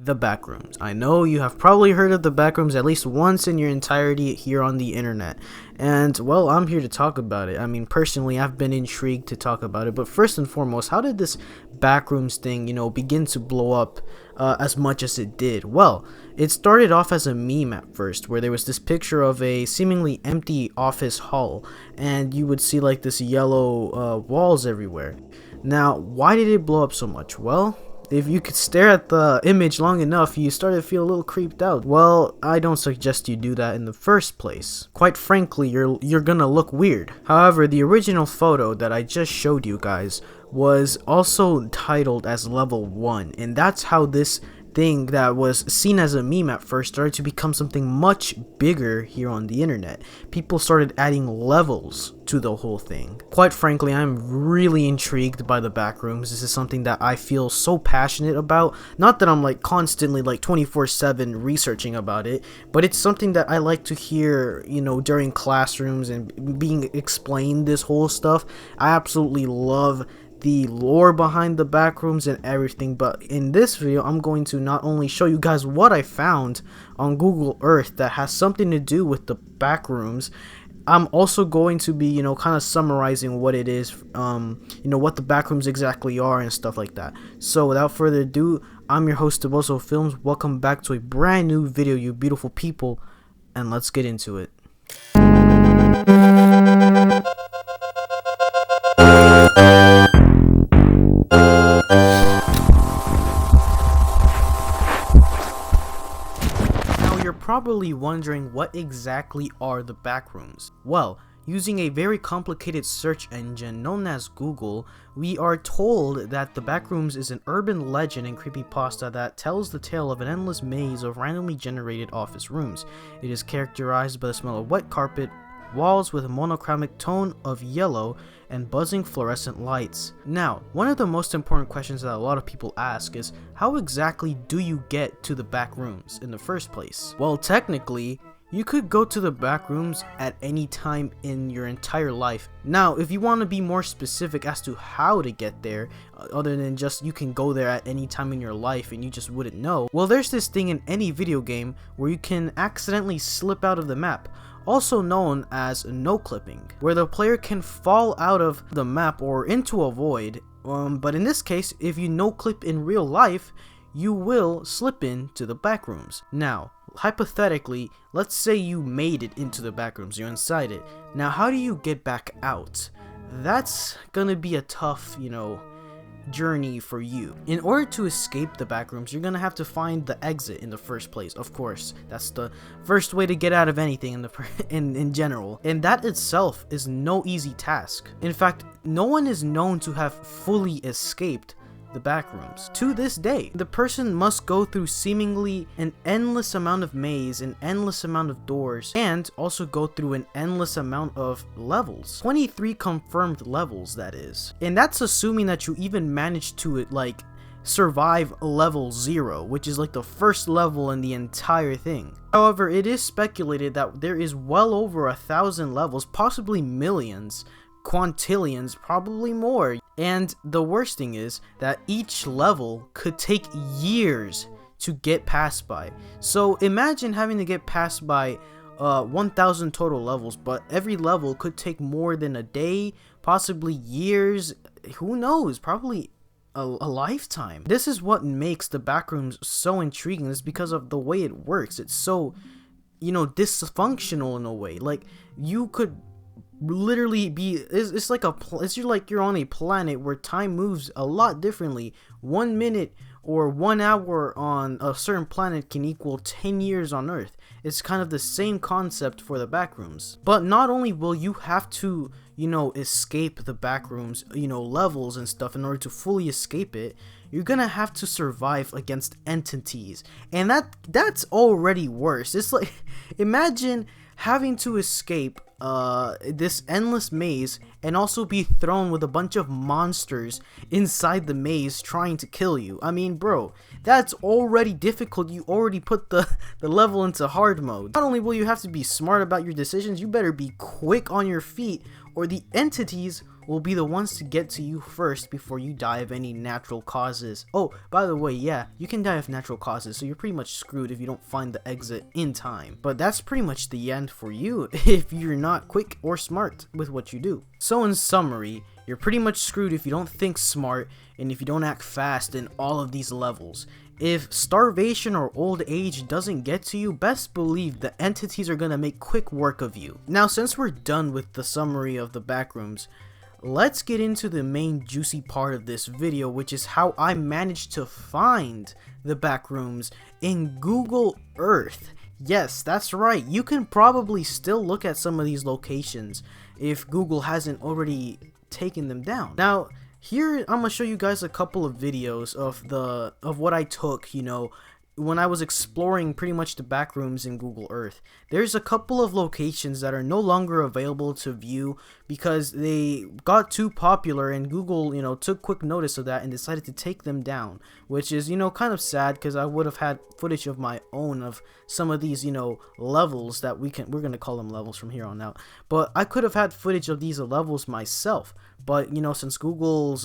The Backrooms. I know you have probably heard of the Backrooms at least once in your entirety here on the internet, and well, I'm here to talk about it. I mean, personally, I've been intrigued to talk about it, but first and foremost, how did this Backrooms thing, begin to blow up as much as it did? Well, it started off as a meme at first, where there was this picture of a seemingly empty office hall, and you would see like this yellow walls everywhere. Now, why did it blow up so much? Well, if you could stare at the image long enough, you start to feel a little creeped out. Well, I don't suggest you do that in the first place. Quite frankly, you're gonna look weird. However, the original photo that I just showed you guys was also titled as level 1, and that's how this thing that was seen as a meme at first started to become something much bigger here on the internet. People started adding levels to the whole thing. Quite frankly, I'm really intrigued by the Backrooms. This is something that I feel so passionate about. Not that I'm like constantly like 24/7 researching about it, but it's something that I like to hear, during classrooms and being explained this whole stuff. I absolutely love the lore behind the Backrooms and everything, but in this video I'm going to not only show you guys what I found on Google Earth that has something to do with the Backrooms, I'm also going to be kind of summarizing what it is, what the Backrooms exactly are and stuff like that. So without further ado, I'm your host Toboso Films. Welcome back to a brand new video, you beautiful people, and let's get into it. Probably wondering what exactly are the Backrooms. Well, using a very complicated search engine known as Google, we are told that the Backrooms is an urban legend and creepypasta that tells the tale of an endless maze of randomly generated office rooms. It is characterized by the smell of wet carpet, walls with a monochromatic tone of yellow, and buzzing fluorescent lights. Now, one of the most important questions that a lot of people ask is, how exactly do you get to the Backrooms in the first place? Well, technically, you could go to the Backrooms at any time in your entire life. Now, if you want to be more specific as to how to get there, other than just you can go there at any time in your life and you just wouldn't know, well, there's this thing in any video game where you can accidentally slip out of the map, also known as no-clipping, where the player can fall out of the map or into a void, but in this case, if you no-clip in real life, you will slip into the Backrooms. Now, hypothetically, let's say you made it into the Backrooms, you're inside it. Now, how do you get back out? That's gonna be a tough, journey for you. In order to escape the Backrooms, you're gonna have to find the exit in the first place. Of course, that's the first way to get out of anything in general, and that itself is no easy task. In fact, no one is known to have fully escaped the Backrooms to this day. The person must go through seemingly an endless amount of maze, an endless amount of doors, and also go through an endless amount of levels. 23 confirmed levels, that is. And that's assuming that you even managed to survive level 0, which is like the first level in the entire thing. However, it is speculated that there is well over 1,000 levels, possibly millions, quintillions, probably more. And the worst thing is that each level could take years to get past by. So imagine having to get past by 1,000 total levels, but every level could take more than a day, possibly years, who knows, probably a lifetime. This is what makes the Backrooms so intriguing, is because of the way it works. It's so, dysfunctional in a way. Like, you could literally be, it's like you're on a planet where time moves a lot differently. 1 minute or 1 hour on a certain planet can equal 10 years on Earth. It's kind of the same concept for the Backrooms. But not only will you have to, escape the Backrooms, levels and stuff in order to fully escape it, you're gonna have to survive against entities. And that's already worse. It's like, imagine having to escape this endless maze and also be thrown with a bunch of monsters inside the maze trying to kill you. I mean, bro, that's already difficult. You already put the level into hard mode. Not only will you have to be smart about your decisions, you better be quick on your feet, or the entities will be the ones to get to you first before you die of any natural causes. Oh, by the way, yeah, you can die of natural causes, so you're pretty much screwed if you don't find the exit in time. But that's pretty much the end for you if you're not quick or smart with what you do. So in summary, you're pretty much screwed if you don't think smart and if you don't act fast in all of these levels. If starvation or old age doesn't get to you, best believe the entities are gonna make quick work of you. Now, since we're done with the summary of the backrooms, let's get into the main juicy part of this video, which is how I managed to find the backrooms in Google Earth. Yes, that's right, you can probably still look at some of these locations if Google hasn't already taken them down. Now, here I'm gonna show you guys a couple of videos of what I took, you know, when I was exploring pretty much the backrooms in Google Earth. There's a couple of locations that are no longer available to view because they got too popular and Google, you know, took quick notice of that and decided to take them down, which is, you know, kind of sad because I would have had footage of my own of some of these, you know, levels that we're gonna call them levels from here on out. But I could have had footage of these levels myself. But, you know, since Google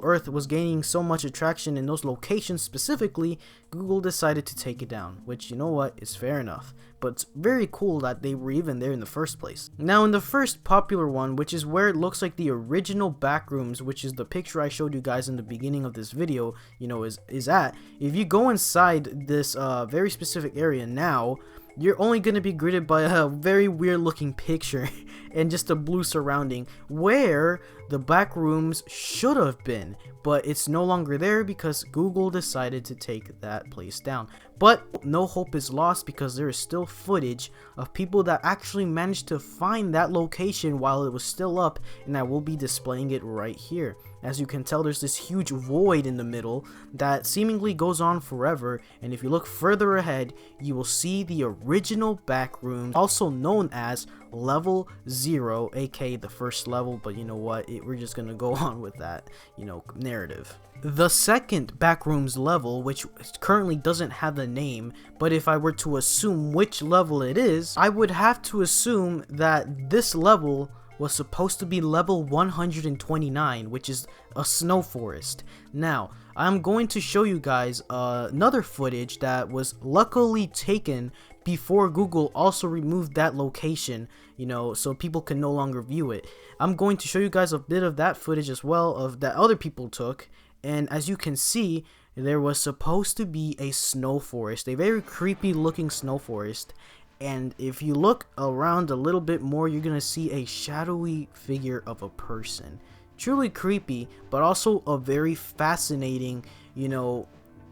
Earth was gaining so much attraction in those locations specifically, Google decided to take it down, which, you know what, is fair enough. But it's very cool that they were even there in the first place. Now, in the first popular one, which is where it looks like the original backrooms, which is the picture I showed you guys in the beginning of this video, you know, is at. If you go inside this very specific area now, you're only going to be greeted by a very weird looking picture and just a blue surrounding where the backrooms should have been, but it's no longer there because Google decided to take that place down. But no hope is lost because there is still footage of people that actually managed to find that location while it was still up, and I will be displaying it right here. As you can tell, there's this huge void in the middle that seemingly goes on forever, and if you look further ahead, you will see the original backrooms, also known as level 0, aka the first level, but you know what, we're just gonna go on with that, you know, narrative. The second backrooms level, which currently doesn't have a name, but if I were to assume which level it is, I would have to assume that this level was supposed to be level 129, which is a snow forest. Now, I'm going to show you guys another footage that was luckily taken before Google also removed that location, you know, so people can no longer view it. I'm going to show you guys a bit of that footage as well of that other people took, and as you can see, there was supposed to be a snow forest, a very creepy looking snow forest. And if you look around a little bit more, you're gonna see a shadowy figure of a person. Truly creepy, but also a very fascinating, you know,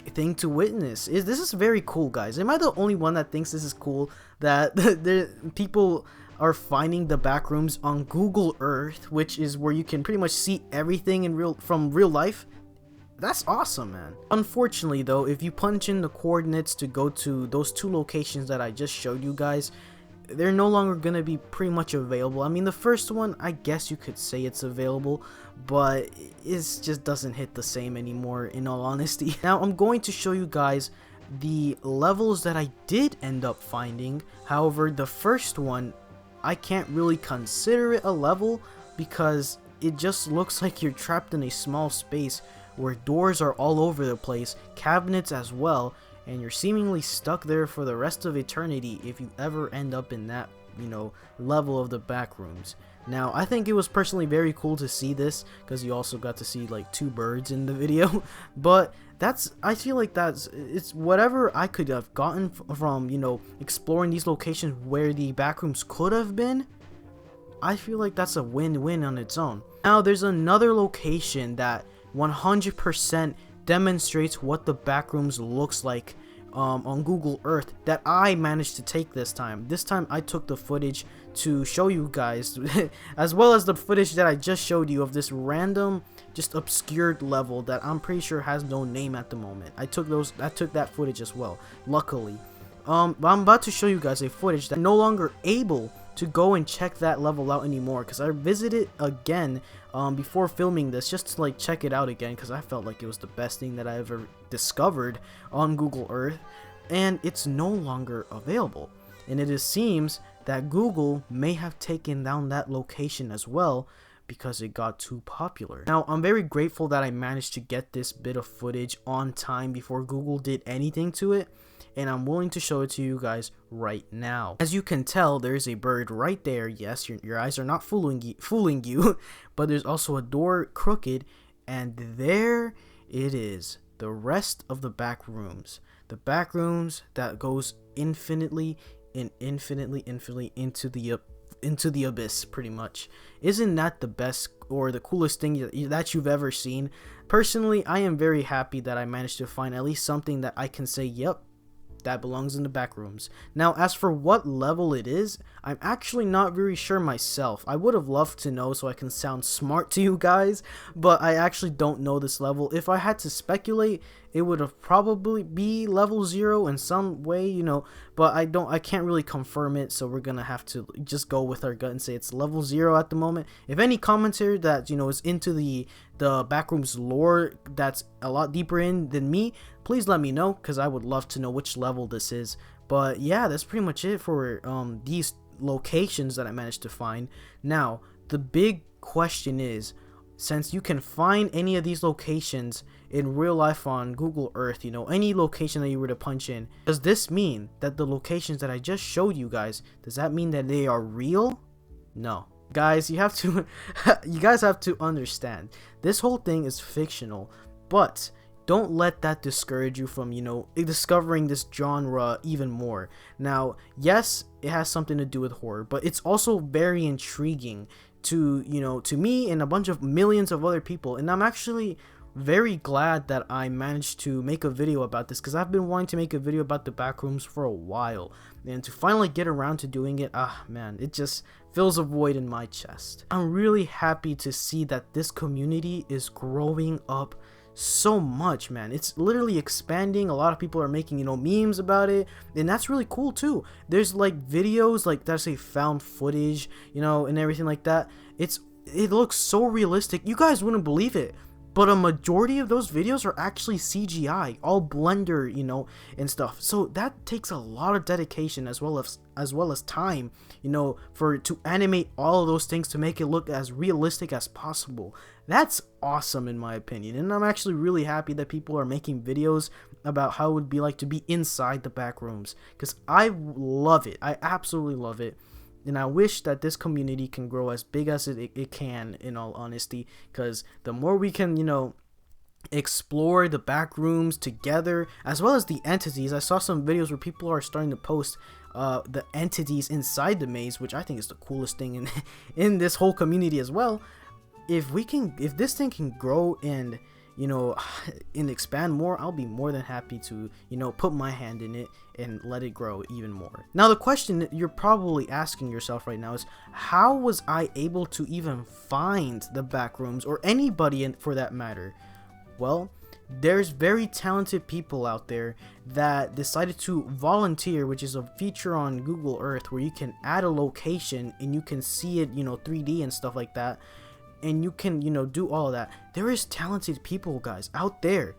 thing to witness. This is very cool, guys. Am I the only one that thinks this is cool? That people are finding the backrooms on Google Earth, which is where you can pretty much see everything in from real life. That's awesome, man. Unfortunately though, if you punch in the coordinates to go to those two locations that I just showed you guys, they're no longer gonna be pretty much available. I mean, the first one, I guess you could say it's available, but it just doesn't hit the same anymore, in all honesty. Now, I'm going to show you guys the levels that I did end up finding. However, the first one, I can't really consider it a level because it just looks like you're trapped in a small space where doors are all over the place, cabinets as well, and you're seemingly stuck there for the rest of eternity if you ever end up in that, you know, level of the backrooms. Now, I think it was personally very cool to see this because you also got to see like 2 birds in the video, but I feel like it's whatever I could have gotten from, you know, exploring these locations where the backrooms could have been. I feel like that's a win-win on its own. Now, there's another location that 100% demonstrates what the backrooms looks like on Google Earth that I managed to take this time. This time I took the footage to show you guys as well as the footage that I just showed you of this random, just obscured level that I'm pretty sure has no name at the moment. I took that footage as well, luckily. But I'm about to show you guys a footage that I'm no longer able to go and check that level out anymore because I visited again before filming this just to like check it out again because I felt like it was the best thing that I ever discovered on Google Earth, and it's no longer available. And it seems that Google may have taken down that location as well because it got too popular. Now, I'm very grateful that I managed to get this bit of footage on time before Google did anything to it, and I'm willing to show it to you guys right now. As you can tell, there's a bird right there. Yes, your eyes are not fooling you, but there's also a door crooked, and there it is, the rest of the back rooms. The back rooms that goes infinitely into the abyss, pretty much. Isn't that the best or the coolest thing that you've ever seen? Personally, I am very happy that I managed to find at least something that I can say, yep, that belongs in the back rooms. Now, as for what level it is, I'm actually not very sure myself. I would have loved to know so I can sound smart to you guys, but I actually don't know this level. If I had to speculate, it would have probably be level 0 in some way, you know, but I can't really confirm it, so we're gonna have to just go with our gut and say it's level 0 at the moment. If any commentator that, you know, is into the Backrooms lore that's a lot deeper in than me, please let me know, because I would love to know which level this is. But yeah, that's pretty much it for these locations that I managed to find. Now, the big question is, since you can find any of these locations in real life on Google Earth, you know, any location that you were to punch in, does this mean that the locations that I just showed you guys, does that mean that they are real? No. Guys, you have to you guys have to understand, this whole thing is fictional, but don't let that discourage you from, you know, discovering this genre even more. Now, yes, it has something to do with horror, but it's also very intriguing to, you know, to me and a bunch of millions of other people. And I'm actually very glad that I managed to make a video about this, because I've been wanting to make a video about the Backrooms for a while, and to finally get around to doing it, man, it just fills a void in my chest. I'm really happy to see that this community is growing up so much, man. It's literally expanding. A lot of people are making, you know, memes about it, and that's really cool too. There's like videos like that say found footage, you know, and everything like that. It looks so realistic, you guys wouldn't believe it, but a majority of those videos are actually CGI, all Blender, you know, and stuff. So that takes a lot of dedication as well as time, you know, to animate all of those things to make it look as realistic as possible. That's awesome in my opinion, and I'm actually really happy that people are making videos about how it would be like to be inside the Backrooms, because I love it. I absolutely love it. And I wish that this community can grow as big as it can, in all honesty, because the more we can, you know, explore the Backrooms together, as well as the entities. I saw some videos where people are starting to post the entities inside the maze, which I think is the coolest thing in this whole community as well. If this thing can grow and, you know, and expand more, I'll be more than happy to, you know, put my hand in it and let it grow even more. Now, the question that you're probably asking yourself right now is, how was I able to even find the Backrooms, or anybody for that matter? Well, there's very talented people out there that decided to volunteer, which is a feature on Google Earth where you can add a location and you can see it, you know, 3D and stuff like that. And you can, you know, do all of that. There is talented people, guys, out there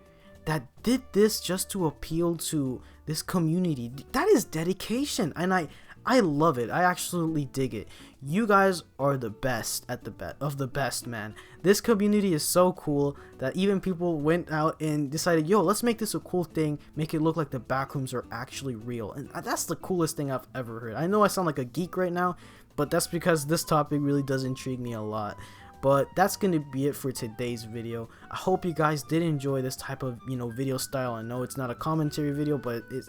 that did this just to appeal to this community. That is dedication, and I love it. I absolutely dig it. You guys are the best at the best, man. This community is so cool that even people went out and decided, yo, let's make this a cool thing, make it look like the Backrooms are actually real. And that's the coolest thing I've ever heard. I know I sound like a geek right now, but that's because this topic really does intrigue me a lot. But that's going to be it for today's video. I hope you guys did enjoy this type of, you know, video style. I know it's not a commentary video, but it's,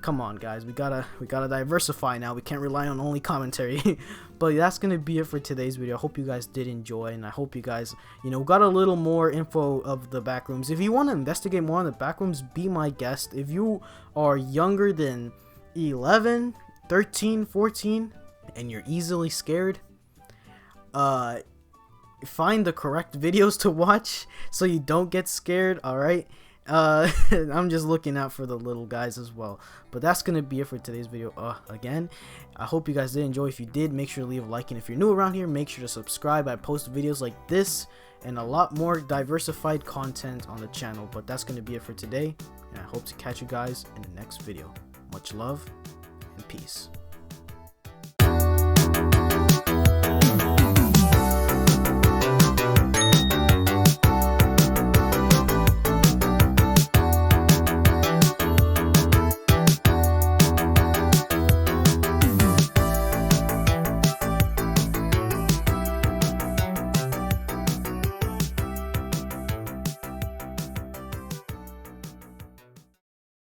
come on guys, we gotta diversify now. We can't rely on only commentary. But that's going to be it for today's video. I hope you guys did enjoy, and I hope you guys, you know, got a little more info of the Backrooms. If you want to investigate more on the Backrooms, be my guest. If you are younger than 11, 13, 14, and you're easily scared, find the correct videos to watch so you don't get scared. All right, I'm just looking out for the little guys as well. But that's gonna be it for today's video. Again, I hope you guys did enjoy. If you did, make sure to leave a like, and if you're new around here, make sure to subscribe. I post videos like this and a lot more diversified content on the channel. But that's gonna be it for today, and I hope to catch you guys in the next video. Much love and peace.